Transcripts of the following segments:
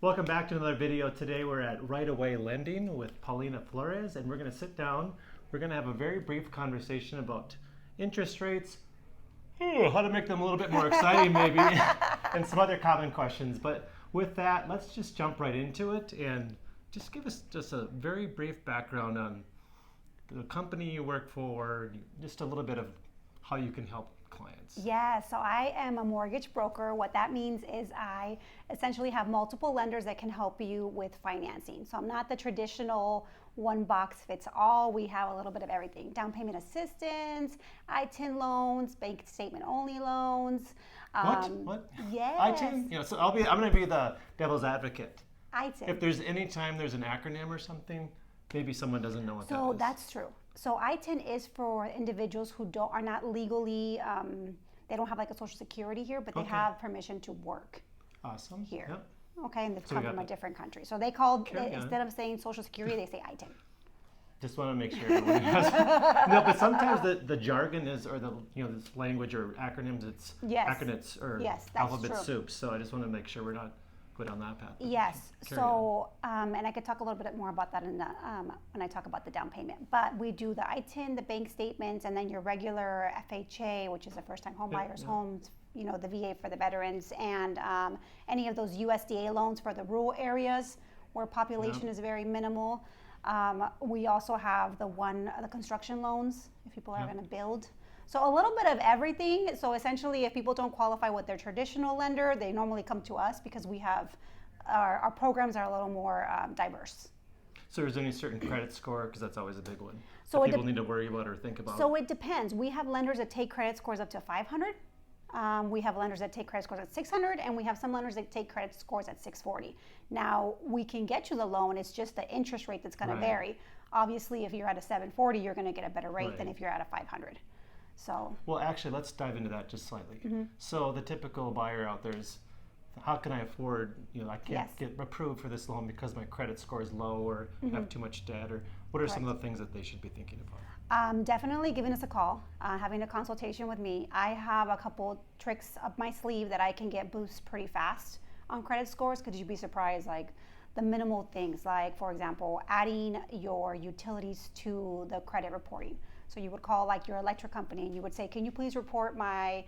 Welcome back to another video. Today we're at Right Away Lending with Paulina Flores, and we're going to sit down. We're going to have a very brief conversation about interest rates, how to make them a little bit more exciting maybe, and some other common questions. But with that, let's just jump right into it and just give us just a very brief background on the company you work for, just a little bit of how you can help clients. Yeah, so I am a mortgage broker. What that means is I essentially have multiple lenders that can help you with financing. So I'm not the traditional one box fits all. We have a little bit of everything. Down payment assistance, ITIN loans, bank statement only loans. What? Yes. ITIN? So I'm going to be the devil's advocate. ITIN. If there's any time there's an acronym or something, maybe someone doesn't know what that is. So that's true. So ITIN is for individuals who are not legally, they don't have like a social security here, but they have permission to work here. Yep. Okay, and they've come from a different country. So they instead of saying social security, they say ITIN. Just want to make sure everyone has. No, but sometimes the jargon is, or this language or acronyms, it's acronyms or alphabet soup. So I just want to make sure we're not down that path. Yes. So, and I could talk a little bit more about that in the when I talk about the down payment. But we do the ITIN, the bank statements, and then your regular FHA, which is a first-time home buyers homes. The VA for the veterans, and any of those USDA loans for the rural areas where population is very minimal. We also have the construction loans if people are going to build. So a little bit of everything. So essentially, if people don't qualify with their traditional lender, they normally come to us because we have our programs are a little more diverse. So is there any certain credit score? Because that's always a big one. So people need to worry about or think about. So it depends. We have lenders that take credit scores up to 500. We have lenders that take credit scores at 600, and we have some lenders that take credit scores at 640. Now, we can get you the loan. It's just the interest rate that's going to vary. Obviously, if you're at a 740, you're going to get a better rate than if you're at a 500. So. Well, actually, let's dive into that just slightly. So the typical buyer out there is, how can I afford, I can't get approved for this loan because my credit score is low or I have too much debt, or what are some of the things that they should be thinking about? Definitely giving us a call, having a consultation with me. I have a couple tricks up my sleeve that I can get boosts pretty fast on credit scores, because you'd be surprised, like the minimal things, like for example, adding your utilities to the credit reporting. So you would call like your electric company and you would say, can you please report my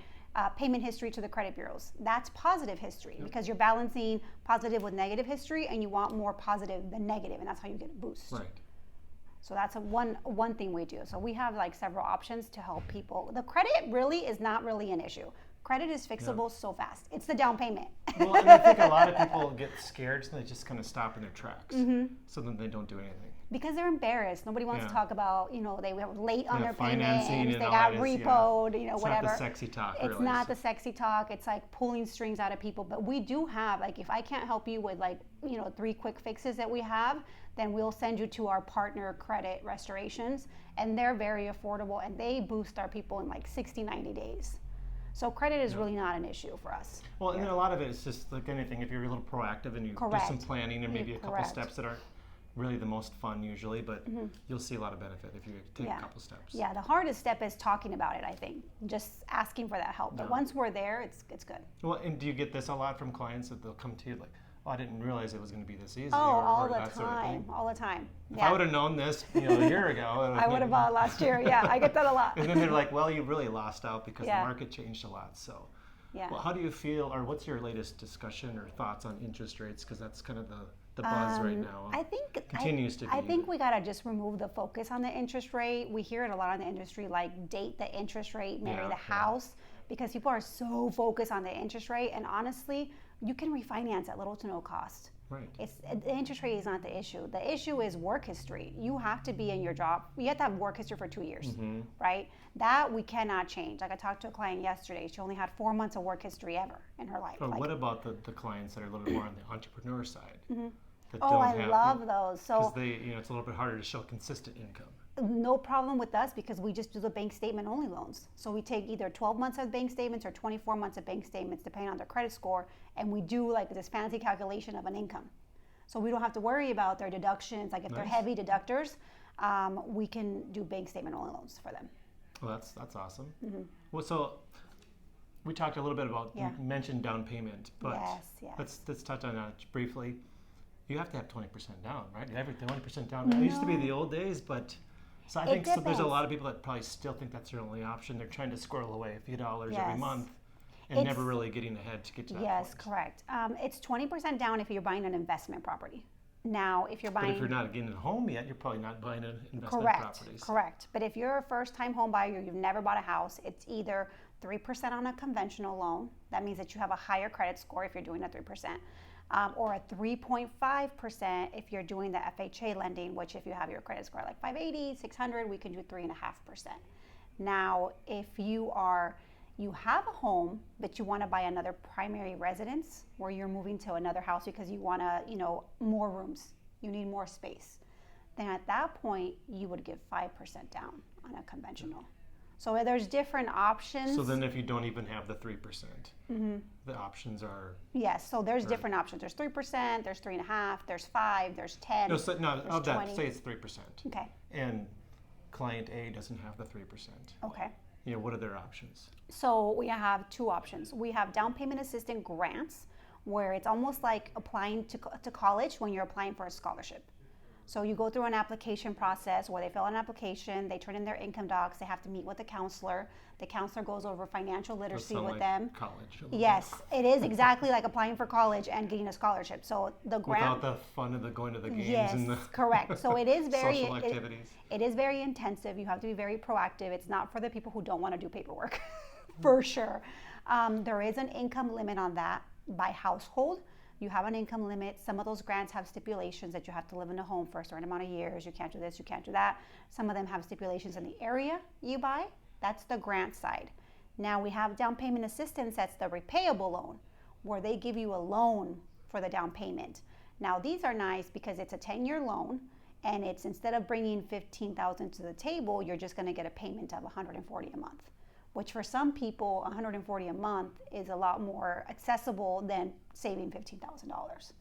payment history to the credit bureaus? That's positive history because you're balancing positive with negative history, and you want more positive than negative, and that's how you get a boost. Right. So that's one thing we do. So we have like several options to help people. The credit really is not really an issue. Credit is fixable so fast. It's the down payment. Well, and I think a lot of people get scared, so they just kind of stop in their tracks. So then they don't do anything. Because they're embarrassed. Nobody wants to talk about, they were late on their payments, they got repoed, whatever. It's not the sexy talk, It's not the sexy talk. It's like pulling strings out of people. But we do have, like, if I can't help you with 3 quick fixes that we have, then we'll send you to our partner credit restorations, and they're very affordable, and they boost our people in like 60, 90 days. So credit is really not an issue for us. Well, and then a lot of it is just like anything, if you're a little proactive and you do some planning and maybe a couple steps that aren't really the most fun usually, but you'll see a lot of benefit if you take a couple steps. Yeah, the hardest step is talking about it, I think. Just asking for that help. But once we're there, it's good. Well, and do you get this a lot from clients that they'll come to you like, I didn't realize it was going to be this easy. All the time. If I would have known this a year ago, I would have bought last year. Yeah, I get that a lot. And then they're like, well, you really lost out because the market changed a lot. So, well, how do you feel, or what's your latest discussion or thoughts on interest rates? Because that's kind of the buzz right now. I think continues to be. I think we gotta just remove the focus on the interest rate. We hear it a lot in the industry, like date the interest rate, marry the house, because people are so focused on the interest rate. And honestly, you can refinance at little to no cost. Right. The interest rate is not the issue. The issue is work history. You have to be in your job. You have to have work history for 2 years, right? That we cannot change. Like I talked to a client yesterday. She only had 4 months of work history ever in her life. But what about the clients that are a little bit more on the entrepreneur side? I love those. So because it's a little bit harder to show consistent income. No problem with us, because we just do the bank statement only loans. So we take either 12 months of bank statements or 24 months of bank statements, depending on their credit score, and we do like this fancy calculation of an income. So we don't have to worry about their deductions. Like if they're heavy deductors, we can do bank statement only loans for them. Well, that's awesome. Well, so we talked a little bit about, Yeah. you mentioned down payment, but Yes. let's touch on that briefly. You have to have 20% down, right? Every 20% down. It used to be the old days, but so I It think so there's a depends. lot of people that probably still think that's their only option. They're trying to squirrel away a few dollars every Yes. month and It's- never really getting ahead to get to that Yes, point. correct. It's 20% down if you're buying an investment property. Now, if you're buying, But if you're not getting a home yet, you're probably not buying an investment correct, property. So correct. But if you're a first-time home buyer, you've never bought a house, it's either 3% on a conventional loan. That means that you have a higher credit score if you're doing a 3%, or a 3.5% if you're doing the FHA lending, which if you have your credit score like 580, 600, we can do 3.5%. Now, if you have a home, but you want to buy another primary residence where you're moving to another house because you want to, more rooms, you need more space, then at that point, you would give 5% down on a conventional. So there's different options. So then if you don't even have the 3%, the options are... Yes, so there's different options. There's 3%, there's 3.5%, there's 5%, there's 10%. No, so, no there's of that, 20. say it's 3%. Okay, And client A doesn't have the 3%. okay. What are their options? So we have two options. We have down payment assistance grants, where it's almost like applying to college when you're applying for a scholarship. So you go through an application process where they fill out an application, they turn in their income docs, they have to meet with the counselor. The counselor goes over financial literacy with them. College. a little Yes, it is exactly like applying for college and getting a scholarship. So the bit. grant. Without the fun of the going to the games Yes, and the correct. So it is very social activities. it is very intensive. You have to be very proactive. It's not for the people who don't want to do paperwork, for sure. There is an income limit on that by household. You have an income limit. Some of those grants have stipulations that you have to live in a home for a certain amount of years. You can't do this, you can't do that. Some of them have stipulations in the area you buy. That's the grant side. Now we have down payment assistance, that's the repayable loan, where they give you a loan for the down payment. Now these are nice because it's a 10-year loan, and it's instead of bringing $15,000 to the table, you're just going to get a payment of $140 a month, which for some people, $140 a month is a lot more accessible than saving $15,000.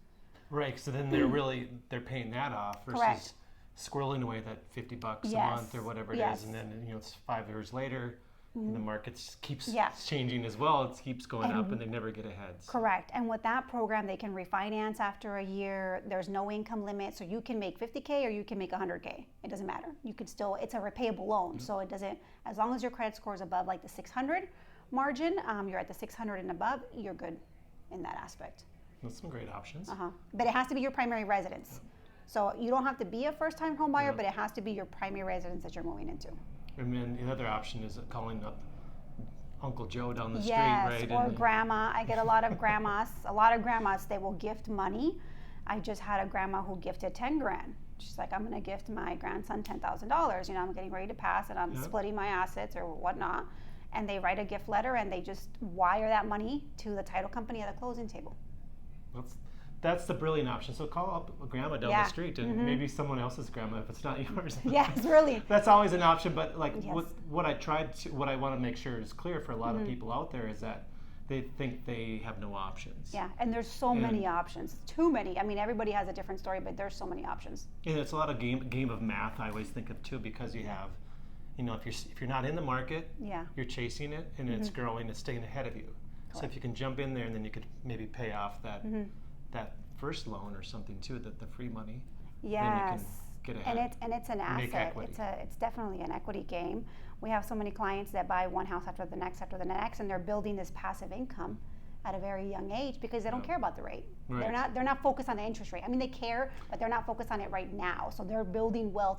Right, so then they're paying that off versus Correct. squirreling away that $50 a Yes. month or whatever it Yes. is, and then it's 5 years later, and the market keeps Yeah. changing as well. It keeps going up, and they never get ahead. So. Correct. And with that program, they can refinance after a year. There's no income limit, so you can make $50K or you can make $100K. It doesn't matter. You could still, it's a repayable loan, so it doesn't, as long as your credit score is above like the 600 margin, you're at the 600 and above, you're good in that aspect. That's some great options. But it has to be your primary residence. So you don't have to be a first-time home buyer, but it has to be your primary residence that you're moving into. And then the other option is calling up Uncle Joe down the Yes, street, right? or And- grandma. I get a lot of grandmas. A lot of grandmas, they will gift money. I just had a grandma who gifted 10 grand. She's like, I'm going to gift my grandson $10,000. I'm getting ready to pass, and I'm splitting my assets or whatnot. And they write a gift letter, and they just wire that money to the title company at the closing table. That's the brilliant option. So call up a grandma down the street, and maybe someone else's grandma if it's not yours. Yes, really. That's always an option. But like Yes. what I want to make sure is clear for a lot of people out there is that they think they have no options. Yeah, and there's so many options. Too many. I mean, everybody has a different story, but there's so many options. And it's a lot of game of math. I always think of too, because you have, if you're not in the market, Yeah. you're chasing it, and it's growing, it's staying ahead of you. So if you can jump in there, and then you could maybe pay off that first loan or something too, the free money. Yes. Then you can get ahead. And it's an Make asset. equity. It's definitely an equity game. We have so many clients that buy one house after the next, and they're building this passive income at a very young age because they don't care about the rate. Right. They're not focused on the interest rate. I mean, they care, but they're not focused on it right now. So they're building wealth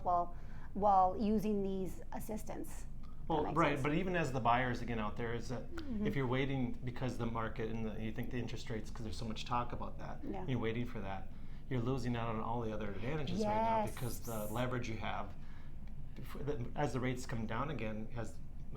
while using these assistants. Well, makes right, sense. but even as the buyers again out there, is that if you're waiting because the market and you think the interest rates, because there's so much talk about that, Yeah. you're waiting for that, you're losing out on all the other advantages right now Yes. because the leverage you have, as the rates come down again,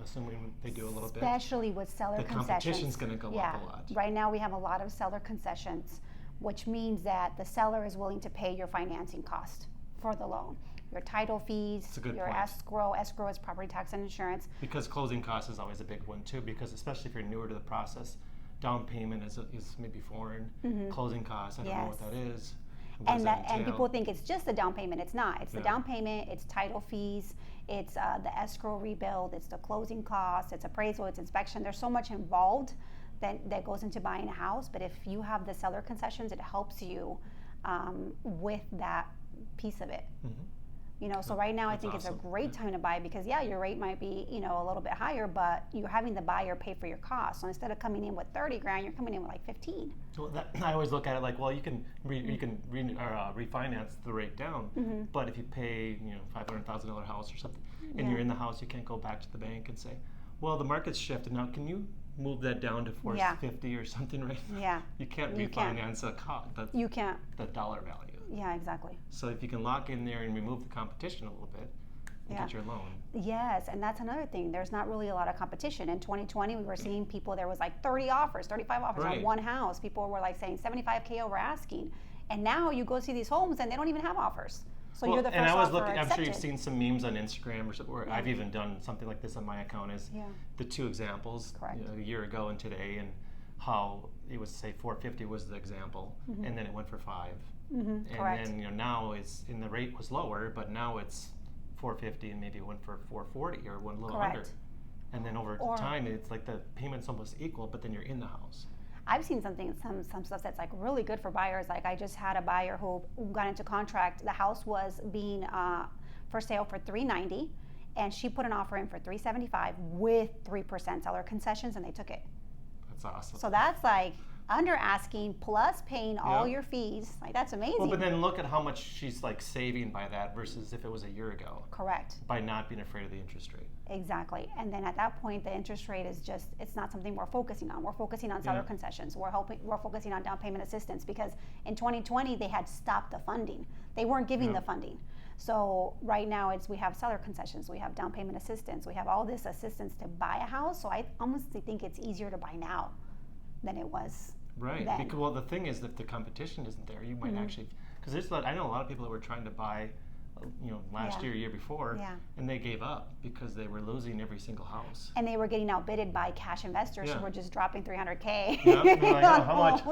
assuming they do a little bit, Especially with seller the concessions. competition's going to go up a lot. Right now we have a lot of seller concessions, which means that the seller is willing to pay your financing cost for the loan. Your title fees, That's a good your point. escrow is property tax and insurance. Because closing costs is always a big one too, because especially if you're newer to the process, down payment is maybe foreign. Closing costs, I don't know what Yes. that is. What does that and entail? people think it's just the down payment. It's not. It's the Yeah. down payment. It's title fees. It's the escrow rebuild. It's the closing costs. It's appraisal. It's inspection. There's so much involved that goes into buying a house. But if you have the seller concessions, it helps you with that piece of it. Mm-hmm. You know, so right now I That's think awesome. it's a great time to buy because your rate might be, a little bit higher, but you're having the buyer pay for your costs. So instead of coming in with 30 grand, you're coming in with like 15. Well, I always look at it like, well, you can refinance the rate down, but if you pay, $500,000 house or something, and you're in the house, you can't go back to the bank and say, well, the market's shifted now. Can you move that down to 450 or something right now? Yeah. You can't You can't. refinance You can't. the dollar value. Yeah, exactly. So if you can lock in there and remove the competition a little bit, and get your loan. Yes, and that's another thing. There's not really a lot of competition. In 2020, we were seeing people, there was like 30 offers, 35 offers on one house. People were like saying 75K over asking. And now you go see these homes and they don't even have offers. So you're the first offer accepted. I'm sure you've seen some memes on Instagram or I've even done something like this on my account is the two examples, a year ago and today, and how it was, say, 450 was the example, and then it went for 5. And then now it's, and the rate was lower, but now it's 450 and maybe it went for 440 or went a little under. And then over time, it's like the payment's almost equal, but then you're in the house. I've seen some stuff that's like really good for buyers. Like I just had a buyer who got into contract. The house was being for sale for $390, and she put an offer in for $375 with 3% seller concessions, and they took it. That's awesome. So that's like under asking plus paying all your fees. Like that's amazing. Well, but then look at how much she's like saving by that versus if it was a year ago. Correct. By not being afraid of the interest rate. Exactly. And then at that point, the interest rate is just, it's not something we're focusing on. We're focusing on seller concessions. We're focusing on down payment assistance because in 2020, they had stopped the funding. They weren't giving the funding. So right now we have seller concessions, we have down payment assistance, we have all this assistance to buy a house. So I honestly think it's easier to buy now than it was then. Because, well, the thing is, if the competition isn't there, you might actually, because I know a lot of people that were trying to buy last year before, and they gave up because they were losing every single house. And they were getting outbidded by cash investors who were just dropping $300K. Like, oh, how much?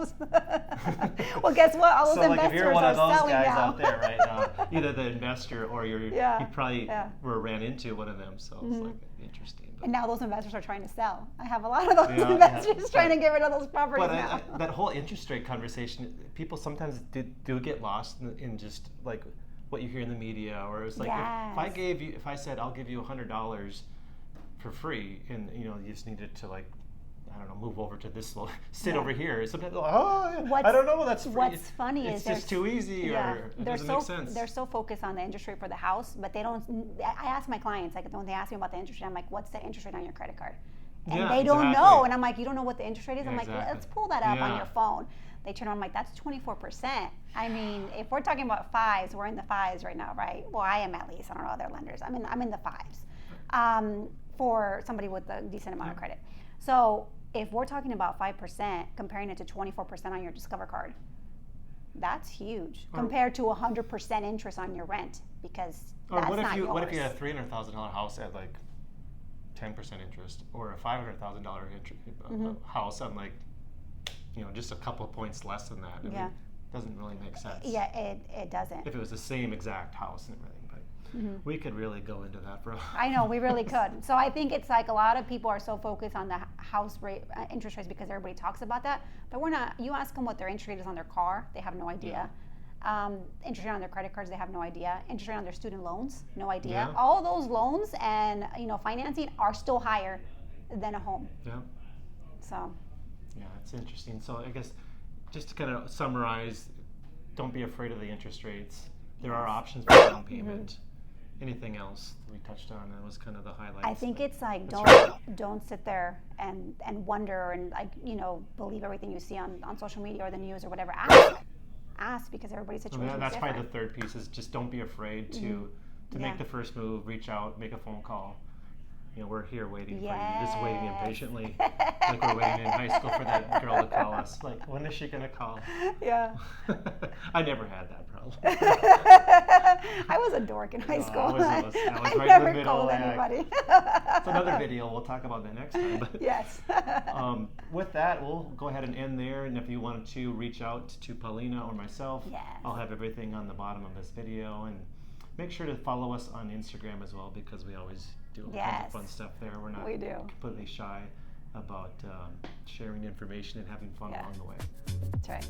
Well, guess what? All those so, investors like, if you're one are of those selling guys now. out there right now, either the investor or you probably ran into one of them. So it's like interesting. And now those investors are trying to sell. I have a lot of those investors trying to get rid of those properties now. But that whole interest rate conversation, people sometimes do get lost in just like what you hear in the media, or it's like if I said I'll give you $100 for free, and you just needed to like, I don't know, move over to this sit over here. Sometimes I don't know, that's free. What's funny it's is just too easy, or it doesn't make sense. They're so focused on the interest rate for the house, but they don't. I ask my clients, like when they ask me about the interest rate, I'm like, what's the interest rate on your credit card? And they don't know, and I'm like, you don't know what the interest rate is? I'm like, let's pull that up on your phone. They turn on, I'm like, that's 24%. I mean, if we're talking about fives, we're in the fives right now, right? Well, I am at least. I don't know other lenders. I'm in the fives for somebody with a decent amount of credit. So if we're talking about 5%, comparing it to 24% on your Discover card, that's huge compared to 100% interest on your rent, because that's not yours. What if you had a $300,000 house at like 10% interest, or a $500,000 house on like, just a couple of points less than that? It doesn't really make sense. Yeah, it doesn't. If it was the same exact house and everything, but we could really go into that for. I know, we really could. So I think it's like a lot of people are so focused on the house rate, interest rates, because everybody talks about that. But we're not. You ask them what their interest rate is on their car, they have no idea. Interest rate on their credit cards, they have no idea. Interest rate on their student loans, no idea. Yeah. All those loans and financing are still higher than a home. Yeah. So. Yeah, it's interesting. So I guess just to kind of summarize, don't be afraid of the interest rates. There are options for down payment. Anything else we touched on? That was kind of the highlights. I think it's like don't sit there and wonder and believe everything you see on social media or the news or whatever. Ask because everybody's situation is different. That's probably the third piece, is just don't be afraid to make the first move, reach out, make a phone call. we're here waiting for you, just waiting impatiently, like we're waiting in high school for that girl to call us. Like, when is she gonna call? Yeah. I never had that problem. I was a dork in high school. I was I right never in the middle. called anybody. It's another video. We'll talk about that next time. But, yes. with that, we'll go ahead and end there. And if you want to reach out to Paulina or myself, Yes. I'll have everything on the bottom of this video. And make sure to follow us on Instagram as well, because we always do all kinds of fun stuff there. We're not completely shy about sharing information and having fun along the way. That's right.